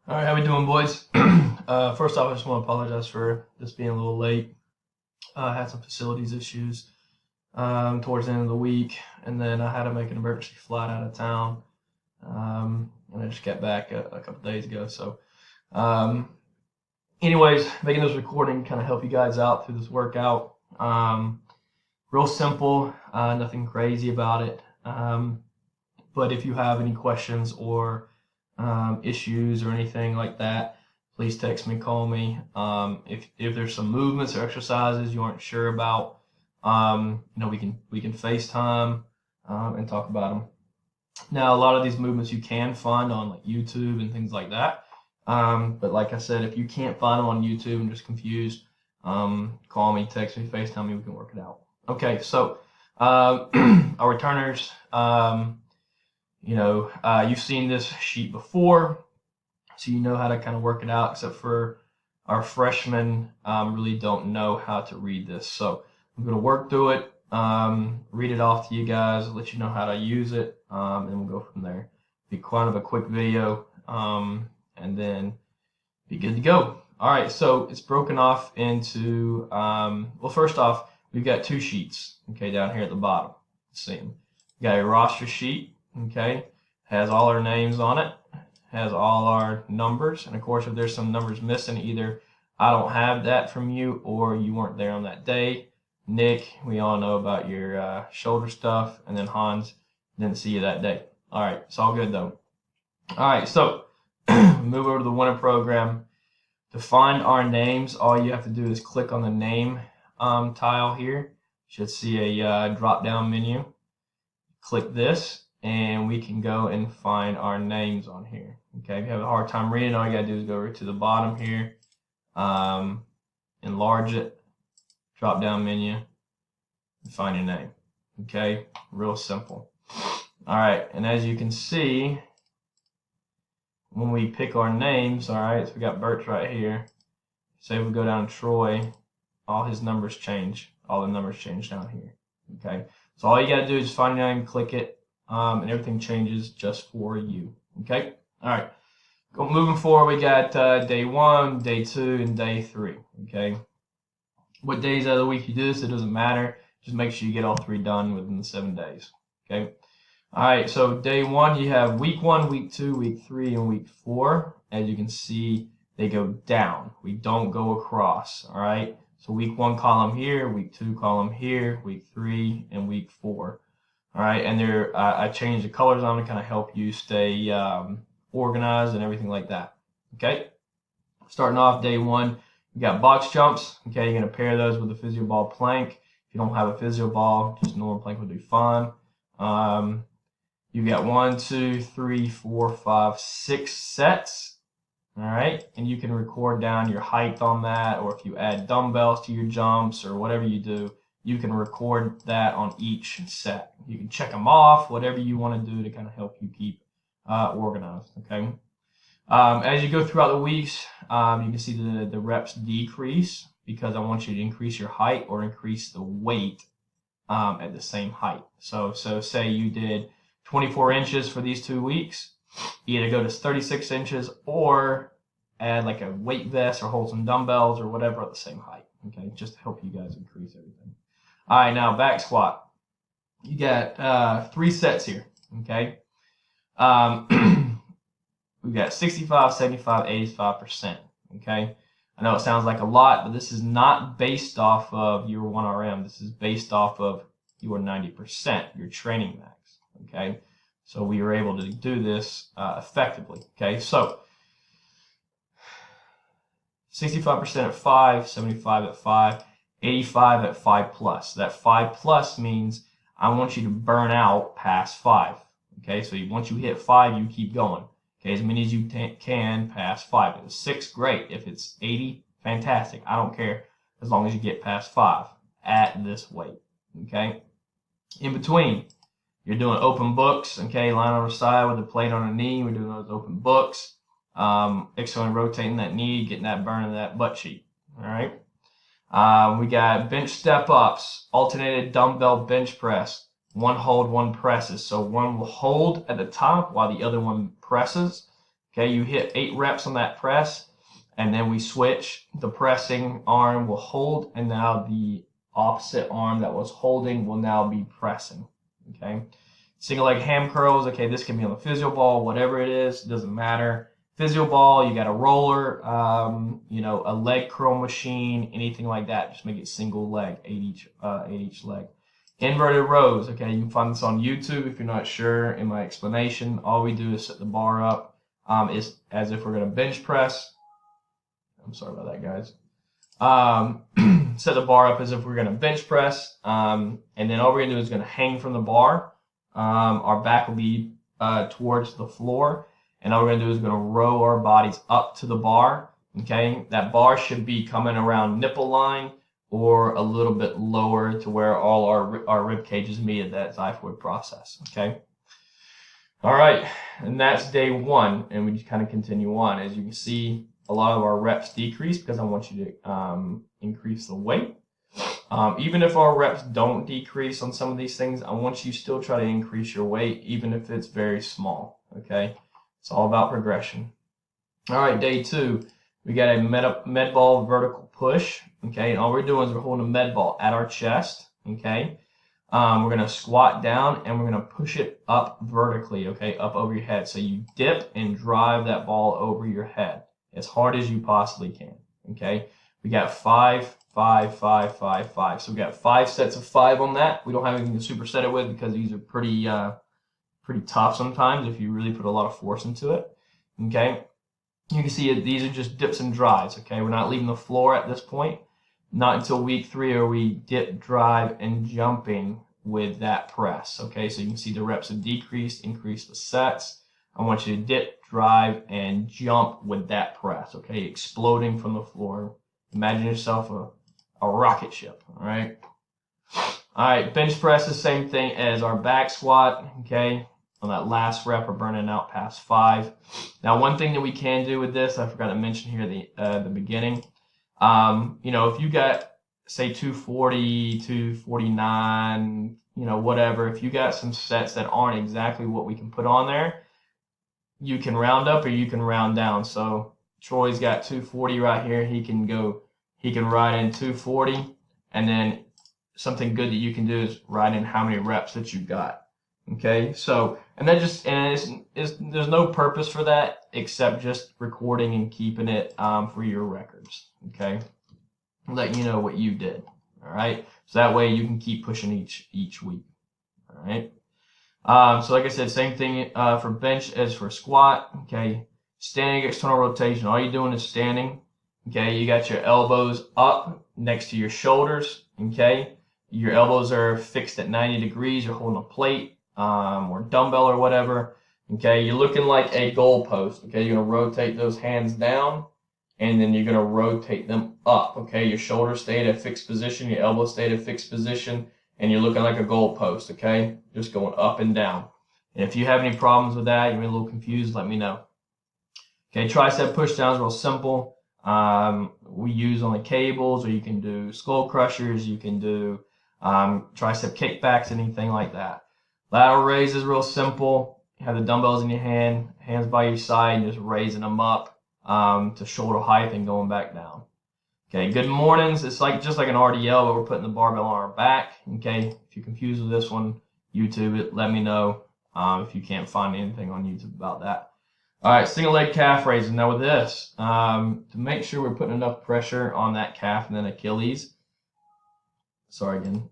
All right, how we doing, boys? First off, I just want to apologize for this being a little late. I had some facilities issues towards the end of the week, and then I had to make an emergency flight out of town, and I just got back a couple days ago. So, um, anyways, making this recording kind of help you guys out through this workout. Real simple, nothing crazy about it. But if you have any questions or issues or anything like that, please text me, call me. If there's some movements or exercises you aren't sure about, we can FaceTime and talk about them. Now, a lot of these movements you can find on like YouTube and things like that. But like I said, if you can't find them on YouTube and just confused, call me, text me, FaceTime me. We can work it out. Okay, so our returners. You've seen this sheet before, so you know how to kind of work it out, except for our freshmen really don't know how to read this. So I'm going to work through it, read it off to you guys, let you know how to use it, and we'll go from there. Be kind of a quick video, and then be good to go. All right, so it's broken off into, first off, we've got two sheets, okay, down here at the bottom. Let's see them. We got a roster sheet. Okay, has all our names on it, has all our numbers, and of course if there's some numbers missing, either I don't have that from you or you weren't there on that day. Nick, we all know about your shoulder stuff, and then Hans, didn't see you that day. All right, it's all good though. All right, so move over to the winter program. To find our names, all you have to do is click on the name tile here. You should see a drop down menu. Click this, and we can go and find our names on here. Okay, if you have a hard time reading, all you gotta do is go over to the bottom here, enlarge it, drop down menu, and find your name. Okay, real simple. All right, and as you can see, when we pick our names, all right, so we got Birch right here. Say if we go down to Troy, all his numbers change. All the numbers change down here. Okay, so all you gotta do is find your name, click it, and everything changes just for you. Okay? All right. Moving forward, we got day 1, day 2, and day 3. Okay? What days out of the week you do this, it doesn't matter. Just make sure you get all 3 done within the 7 days. Okay? All right, so day 1, you have week 1, week 2, week 3, and week 4. As you can see, they go down. We don't go across. All right? So week 1 column here, week 2 column here, week 3, and week 4. All right, and I changed the colors on to kind of help you stay organized and everything like that. Okay, starting off day 1, you got box jumps. Okay, you're gonna pair those with a physio ball plank. If you don't have a physio ball, just a normal plank would do fine. You got 1, 2, 3, 4, 5, 6 sets. All right, and you can record down your height on that, or if you add dumbbells to your jumps or whatever you do, you can record that on each set. You can check them off, whatever you want to do to kind of help you keep organized. Okay. As you go throughout the weeks, you can see the reps decrease because I want you to increase your height or increase the weight at the same height. So say you did 24 inches for these 2 weeks, either go to 36 inches or add like a weight vest or hold some dumbbells or whatever at the same height. Okay, just to help you guys increase everything. All right, now back squat. You got 3 sets here. Okay. We've got 65, 75, 85%. Okay. I know it sounds like a lot, but this is not based off of your 1RM. This is based off of your 90%, your training max. Okay. So we were able to do this effectively. Okay. So 65% at 5, 75 at 5, 85 at 5 plus. That 5 plus means I want you to burn out past 5. Okay, so once you hit 5, you keep going. Okay, as many as you can past 5. If it's 6, great. If it's 80, fantastic. I don't care as long as you get past 5 at this weight. Okay, in between, you're doing open books. Okay, lying on the side with the plate on the knee. We're doing those open books. Externally rotating that knee, getting that burn in that butt cheek. All right. We got bench step ups, alternated dumbbell bench press, 1 hold, 1 presses. So one will hold at the top while the other one presses. Okay, you hit 8 reps on that press, and then we switch. The pressing arm will hold, and now the opposite arm that was holding will now be pressing. Okay, single leg ham curls. Okay, this can be on the physio ball, whatever it is, doesn't matter. Physio ball, you got a roller, you know, a leg curl machine, anything like that. Just make it single leg, 8 each leg. Inverted rows. Okay, you can find this on YouTube if you're not sure. In my explanation, all we do is set the bar up is as if we're going to bench press. I'm sorry about that, guys. Set the bar up as if we're going to bench press, and then all we're going to do is going to hang from the bar. Our back will be towards the floor, and all we're going to do is going to row our bodies up to the bar. Okay, that bar should be coming around nipple line or a little bit lower to where all our rib cages meet at that xiphoid process. Okay. All right, and that's day 1, and we just kind of continue on. As you can see, a lot of our reps decrease because I want you to increase the weight. Even if our reps don't decrease on some of these things, I want you to still try to increase your weight, even if it's very small. Okay, it's all about progression. All right, day 2, we got a med ball vertical push. Okay, and all we're doing is we're holding a med ball at our chest. Okay. We're going to squat down and we're going to push it up vertically, okay, up over your head. So you dip and drive that ball over your head as hard as you possibly can, okay? We got 5, 5, 5, 5, 5. So we got 5 sets of 5 on that. We don't have anything to superset it with because these are pretty tough sometimes if you really put a lot of force into it, okay? You can see these are just dips and drives, okay? We're not leaving the floor at this point. Not until week 3 are we dip, drive, and jumping with that press. Okay, so you can see the reps have decreased, increase the sets. I want you to dip, drive, and jump with that press. Okay, exploding from the floor. Imagine yourself a rocket ship. All right. All right, bench press is the same thing as our back squat. Okay, on that last rep, we're burning out past 5. Now, one thing that we can do with this, I forgot to mention here at the beginning. You know, if you got, say, 240, 249, you know, whatever, if you got some sets that aren't exactly what we can put on there, you can round up or you can round down. So Troy's got 240 right here. He can write in 240, and then something good that you can do is write in how many reps that you got. Okay, so, and that just, and there's no purpose for that except just recording and keeping it for your records. Okay, letting you know what you did. All right, so that way you can keep pushing each week. All right, so like I said, same thing for bench as for squat. Okay, standing external rotation. All you're doing is standing. Okay, you got your elbows up next to your shoulders. Okay, your elbows are fixed at 90 degrees. You're holding a plate or dumbbell or whatever. Okay, you're looking like a goalpost. Okay, you're gonna rotate those hands down, and then you're gonna rotate them up. Okay, your shoulders stay at a fixed position, your elbows stay at a fixed position, and you're looking like a goalpost. Okay, just going up and down. And if you have any problems with that, you're a little confused, let me know. Okay, tricep push downs, real simple. We use on the cables, or you can do skull crushers, you can do tricep kickbacks, anything like that. Lateral raise is real simple. You have the dumbbells in your hands by your side, and just raising them up to shoulder height and going back down. Okay, good mornings. It's just like an RDL, but we're putting the barbell on our back. Okay, if you're confused with this one, YouTube it. Let me know if you can't find anything on YouTube about that. All right, single leg calf raises. Now with this, to make sure we're putting enough pressure on that calf and then Achilles. Sorry again.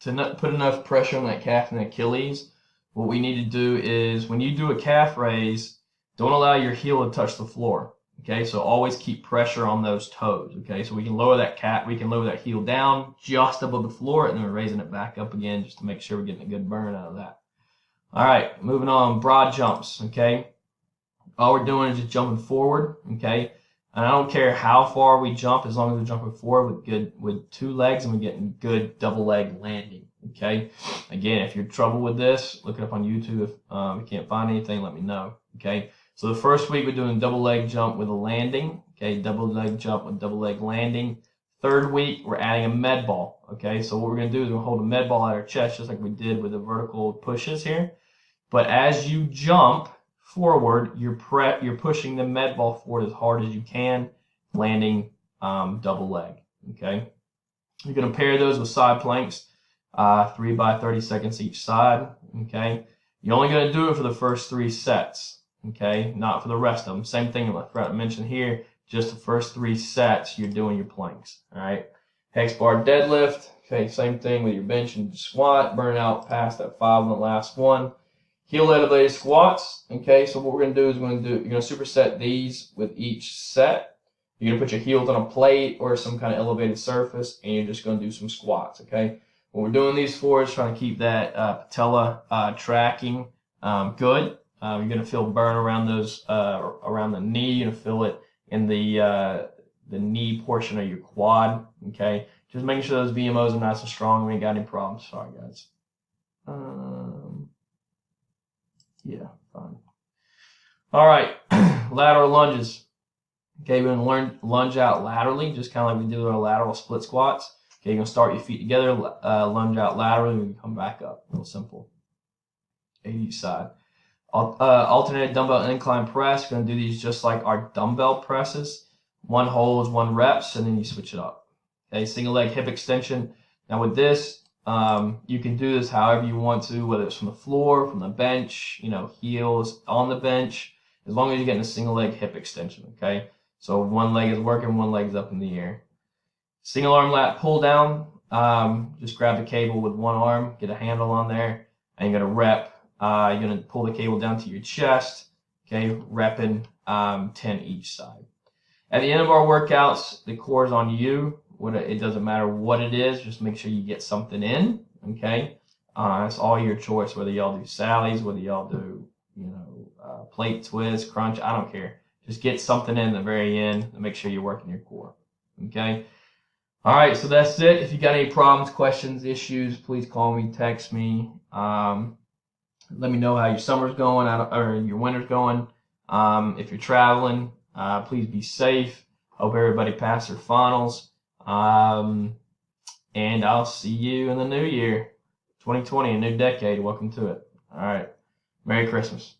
To not put enough pressure on that calf and Achilles, what we need to do is when you do a calf raise, don't allow your heel to touch the floor. Okay, so always keep pressure on those toes. Okay, so we can lower that heel down just above the floor, and then we're raising it back up again just to make sure we're getting a good burn out of that. All right, moving on, broad jumps. Okay, all we're doing is just jumping forward. Okay, and I don't care how far we jump, as long as we're jumping forward with 2 legs and we're getting good double leg landing. Okay, again, if you're trouble with this, look it up on YouTube. If you can't find anything, let me know. Okay, so the first week we're doing double leg jump with a landing. Okay, double leg jump with double leg landing. Third week we're adding a med ball. Okay, so what we're gonna do is we're gonna hold a med ball at our chest just like we did with the vertical pushes here. But as you jump forward, you're pushing the med ball forward as hard as you can, landing double leg. Okay. You're going to pair those with side planks, 3 by 30 seconds each side. Okay. You're only going to do it for the first 3 sets. Okay. Not for the rest of them. Same thing I mentioned here. Just the first 3 sets, you're doing your planks. All right. Hex bar deadlift. Okay. Same thing with your bench and squat. Burn out past that 5 on the last one. Heel elevated squats. Okay. So what we're going to do is you're going to superset these with each set. You're going to put your heels on a plate or some kind of elevated surface, and you're just going to do some squats, okay? What we're doing these for is trying to keep that patella tracking good. You're going to feel burn around those around the knee. You're going to feel it in the knee portion of your quad, okay? Just making sure those VMOs are nice and strong. We ain't got any problems. Sorry, guys. Yeah, fine. All right, lateral lunges. Okay, we're going to lunge out laterally, just kind of like we do our lateral split squats. Okay, you're going to start your feet together, lunge out laterally, and come back up. Real simple. Each side. Alternated dumbbell incline press. We're going to do these just like our dumbbell presses. 1 holds, 1 reps, and then you switch it up. Okay, single leg hip extension. Now with this, you can do this however you want to, whether it's from the floor, from the bench, heels on the bench, as long as you're getting a single leg hip extension, okay? So 1 leg is working, 1 leg is up in the air. Single arm lat pull down. Just grab the cable with 1 arm, get a handle on there, and you're going to rep. You're going to pull the cable down to your chest, okay, repping 10 each side. At the end of our workouts, the core is on you. It doesn't matter what it is, just make sure you get something in, okay? It's all your choice, whether y'all do Sally's, whether y'all do, plate twist, crunch, I don't care. Just get something in the very end and make sure you're working your core, okay? All right, so that's it. If you got any problems, questions, issues, please call me, text me. Let me know how your summer's going or your winter's going. If you're traveling, please be safe. Hope everybody passed their finals. And I'll see you in the new year, 2020, a new decade. Welcome to it. All right. Merry Christmas.